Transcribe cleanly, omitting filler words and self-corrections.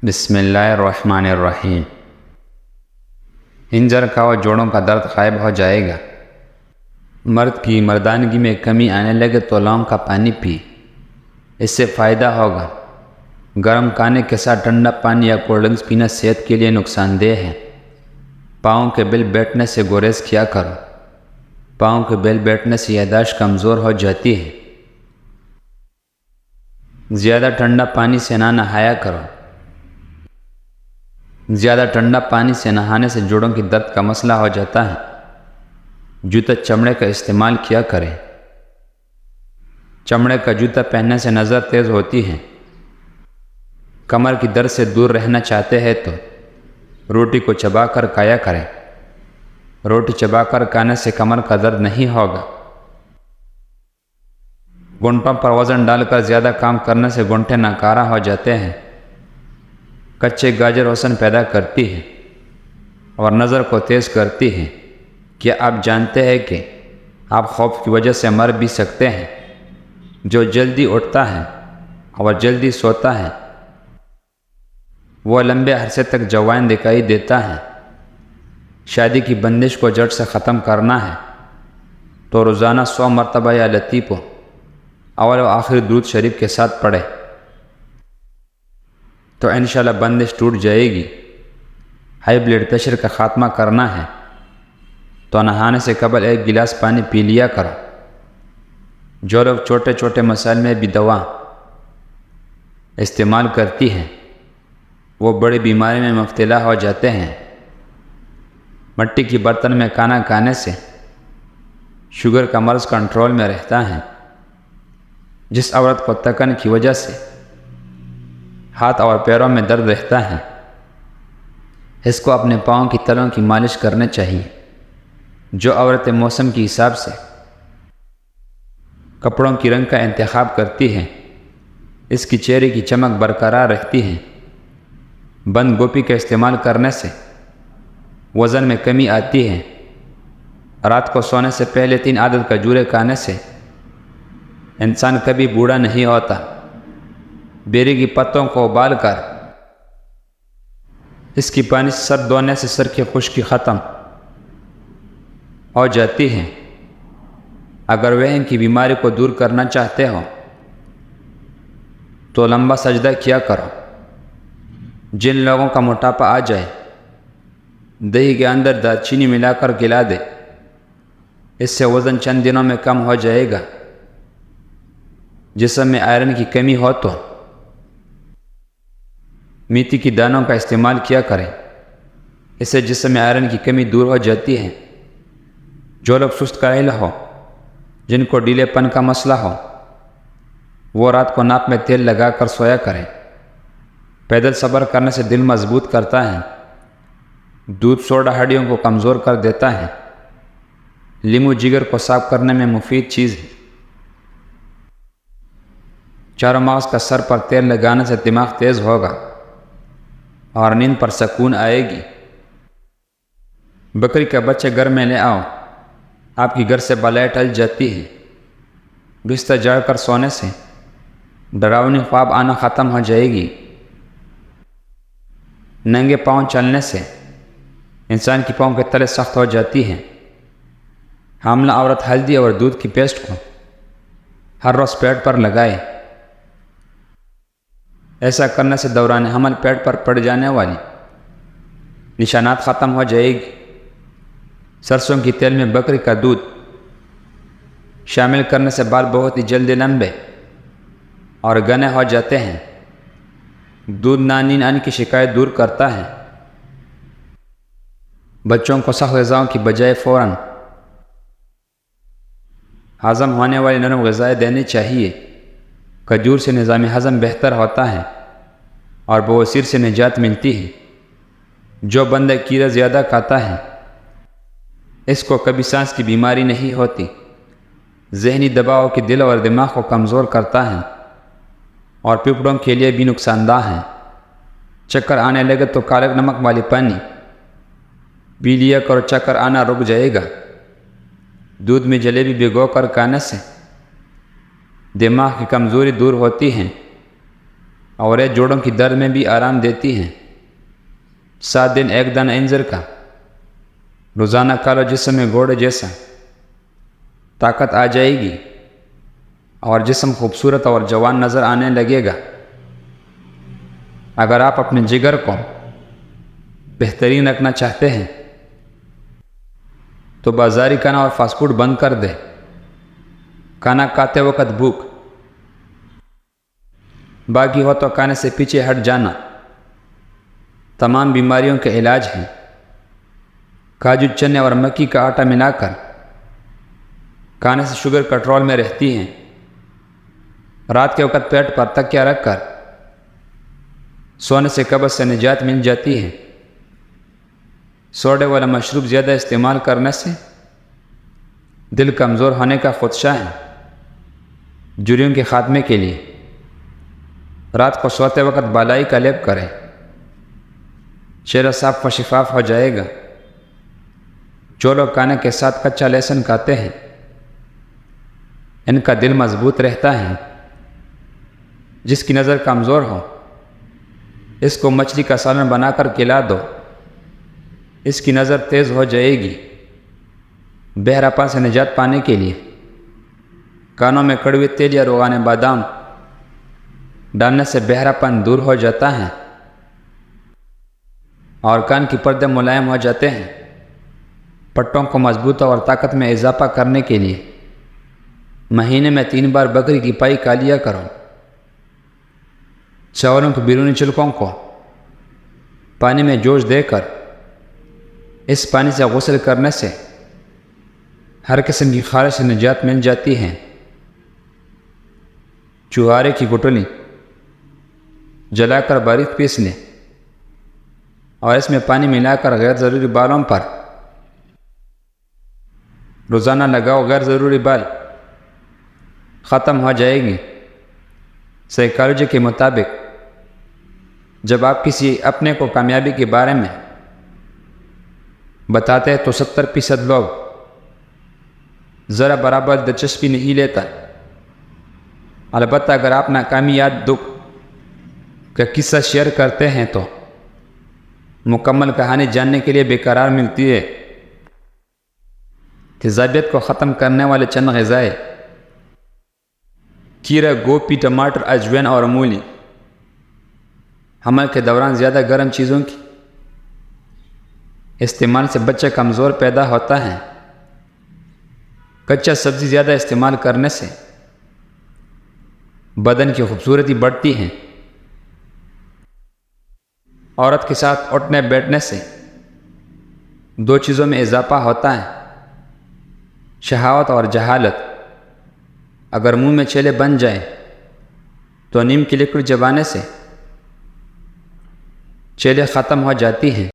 بسم اللہ الرحمن الرحیم۔ ہنجر کا و جوڑوں کا درد غائب ہو جائے گا۔ مرد کی مردانگی میں کمی آنے لگے تو لونگ کا پانی پی، اس سے فائدہ ہوگا۔ گرم کھانے کے ساتھ ٹھنڈا پانی یا کولڈ ڈرنکس پینا صحت کے لیے نقصان دہ ہے۔ پاؤں کے بل بیٹھنے سے گریز کیا کرو۔ پاؤں کے بل بیٹھنے سے یادداشت کمزور ہو جاتی ہے۔ زیادہ ٹھنڈا پانی سے نہ نہایا کرو۔ زیادہ ٹھنڈا پانی سے نہانے سے جوڑوں کی درد کا مسئلہ ہو جاتا ہے۔ جوتا چمڑے کا استعمال کیا کریں۔ چمڑے کا جوتا پہننے سے نظر تیز ہوتی ہے۔ کمر کی درد سے دور رہنا چاہتے ہیں تو روٹی کو چبا کر کھایا کریں۔ روٹی چبا کر کھانے سے کمر کا درد نہیں ہوگا۔ گھنٹوں پر وزن ڈال کر زیادہ کام کرنے سے گھنٹے ناکارہ ہو جاتے ہیں۔ کچے گاجر حسن پیدا کرتی ہے اور نظر کو تیز کرتی ہے۔ کیا آپ جانتے ہیں کہ آپ خوف کی وجہ سے مر بھی سکتے ہیں؟ جو جلدی اٹھتا ہے اور جلدی سوتا ہے وہ لمبے عرصے تک جوان دکھائی دیتا ہے۔ شادی کی بندش کو جڑ سے ختم کرنا ہے تو روزانہ 100 مرتبہ یا لطیفو اول و آخر درود شریف کے ساتھ پڑھے تو انشاءاللہ بندش ٹوٹ جائے گی۔ ہائی بلڈ پریشر کا خاتمہ کرنا ہے تو نہانے سے قبل 1 گلاس پانی پی لیا کرو۔ جو لوگ چھوٹے چھوٹے مسائل میں بھی دوا استعمال کرتی ہیں وہ بڑی بیماری میں مبتلا ہو جاتے ہیں۔ مٹی کی برتن میں کھانا کھانے سے شوگر کا مرض کنٹرول میں رہتا ہے۔ جس عورت کو تکن کی وجہ سے ہاتھ اور پیروں میں درد رہتا ہے اس کو اپنے پاؤں کی تلوں کی مالش کرنے چاہیے۔ جو عورتیں موسم کے حساب سے کپڑوں کی رنگ کا انتخاب کرتی ہیں اس کی چہرے کی چمک برقرار رہتی ہے۔ بند گوبھی کا استعمال کرنے سے وزن میں کمی آتی ہے۔ رات کو سونے سے پہلے 3 عدد کھجوریں کھانے سے انسان کبھی بوڑھا نہیں ہوتا۔ بیری کی پتوں کو ابال کر اس کی پانی سے سر دھونے سے سر کی خشکی ختم ہو جاتی ہے۔ اگر وہن کی بیماری کو دور کرنا چاہتے ہو تو لمبا سجدہ کیا کرو۔ جن لوگوں کا موٹاپا آ جائے دہی کے اندر دال چینی ملا کر گلا دے، اس سے وزن چند دنوں میں کم ہو جائے گا۔ جسم میں آئرن کی کمی ہو تو میتھی کی دانوں کا استعمال کیا کریں، اس سے جسم میں آئرن کی کمی دور ہو جاتی ہے۔ جو لوگ سست کاہل ہو، جن کو ڈھیلے پن کا مسئلہ ہو وہ رات کو ناک میں تیل لگا کر سویا کریں۔ پیدل صبر کرنے سے دل مضبوط کرتا ہے۔ دودھ سوڈا ہڈیوں کو کمزور کر دیتا ہے۔ لیمو جگر کو صاف کرنے میں مفید چیز ہے۔ چاروں مغز کا سر پر تیل لگانے سے دماغ تیز ہوگا اور نیند پر سکون آئے گی۔ بکری کا بچہ گھر میں لے آؤ، آپ کی گھر سے بلائیں ٹل جاتی ہے۔ بستر جاڑ کر سونے سے ڈراؤنی خواب آنا ختم ہو جائے گی۔ ننگے پاؤں چلنے سے انسان کی پاؤں کے تلے سخت ہو جاتی ہیں۔ حاملہ عورت ہلدی اور دودھ کی پیسٹ کو ہر روز پیٹ پر لگائے۔ ایسا کرنے سے دوران حمل پیٹ پر پڑ جانے والی نشانات ختم ہو جائے گی۔ سرسوں کی تیل میں بکری کا دودھ شامل کرنے سے بال بہت ہی جلدی لمبے اور گھنے ہو جاتے ہیں۔ دودھ نیند آنے کی شکایت دور کرتا ہے۔ بچوں کو سخت غذاؤں کی بجائے فوراً ہضم ہونے والی نرم غذائیں دینی چاہیے۔ کھجور سے نظام ہضم بہتر ہوتا ہے اور بواسیر سے نجات ملتی ہے۔ جو بندہ کیڑا زیادہ کھاتا ہے اس کو کبھی سانس کی بیماری نہیں ہوتی۔ ذہنی دباؤ کی دل اور دماغ کو کمزور کرتا ہے اور پھیپھڑوں کے لیے بھی نقصان دہ ہے۔ چکر آنے لگے تو کالے نمک والی پانی پی لیا کرو، چکر آنا رک جائے گا۔ دودھ میں جلیبی بھگو کر کھانے سے دماغ کی کمزوری دور ہوتی ہے اور یہ جوڑوں کی درد میں بھی آرام دیتی ہیں۔ 7 دن 1 دانہ انجیر کا روزانہ کھا لو، جسم میں گھوڑے جیسا طاقت آ جائے گی اور جسم خوبصورت اور جوان نظر آنے لگے گا۔ اگر آپ اپنے جگر کو بہترین رکھنا چاہتے ہیں تو بازاری کھانا اور فاسٹ فوڈ بند کر دیں۔ کھانا کھاتے وقت بھوک باقی ہو تو کھانے سے پیچھے ہٹ جانا تمام بیماریوں کے علاج ہیں۔ کاجو، چنے اور مکی کا آٹا ملا کر کھانے سے شوگر کنٹرول میں رہتی ہیں۔ رات کے وقت پیٹ پر تکیہ رکھ کر سونے سے قبض سے نجات مل جاتی ہے۔ سوڈے والا مشروب زیادہ استعمال کرنے سے دل کمزور ہونے کا خدشہ ہے۔ جھریوں کے خاتمے کے لیے رات کو سوتے وقت بالائی کا لیپ کریں، چہرہ صاف و شفاف ہو جائے گا۔ جو لوگ کھانے کے ساتھ کچا لہسن کھاتے ہیں ان کا دل مضبوط رہتا ہے۔ جس کی نظر کمزور ہو اس کو مچھلی کا سالن بنا کر کھلا دو، اس کی نظر تیز ہو جائے گی۔ بہراپن سے نجات پانے کے لیے کانوں میں کڑوے تیل یا روغن بادام ڈالنے سے بہراپن دور ہو جاتا ہے اور کان کی پردے ملائم ہو جاتے ہیں۔ پٹوں کو مضبوط اور طاقت میں اضافہ کرنے کے لیے مہینے میں 3 بار بکری کی پائی کھا لیا کرو۔ چاولوں کے بیرونی چھلکوں کو پانی میں جوش دے کر اس پانی سے غسل کرنے سے ہر قسم کی خارش سے نجات مل جاتی ہے۔ چوہارے کی گٹلی جلا کر باریک پیس لیں اور اس میں پانی ملا کر غیر ضروری بالوں پر روزانہ لگاؤ، غیر ضروری بال ختم ہو جائے گی۔ سائیکالوجی کے مطابق جب آپ کسی اپنے کو کامیابی کے بارے میں بتاتے ہیں تو 70% لوگ ذرا برابر دلچسپی نہیں لیتا۔ البتہ اگر آپ ناکامی یا دکھ کا قصہ شیئر کرتے ہیں تو مکمل کہانی جاننے کے لیے بےقرار ملتی ہے۔ تیزابیت کو ختم کرنے والے چند غذائیں: کھیرا، گوبھی، ٹماٹر، اجوائن اور مولی۔ حمل کے دوران زیادہ گرم چیزوں کی استعمال سے بچہ کمزور پیدا ہوتا ہے۔ کچا سبزی زیادہ استعمال کرنے سے بدن کی خوبصورتی بڑھتی ہے۔ عورت کے ساتھ اٹھنے بیٹھنے سے 2 چیزوں میں اضافہ ہوتا ہے: شہوت اور جہالت۔ اگر منہ میں چھیلے بن جائیں تو نیم کی لکوڈ چبانے سے چھیلے ختم ہو جاتی ہیں۔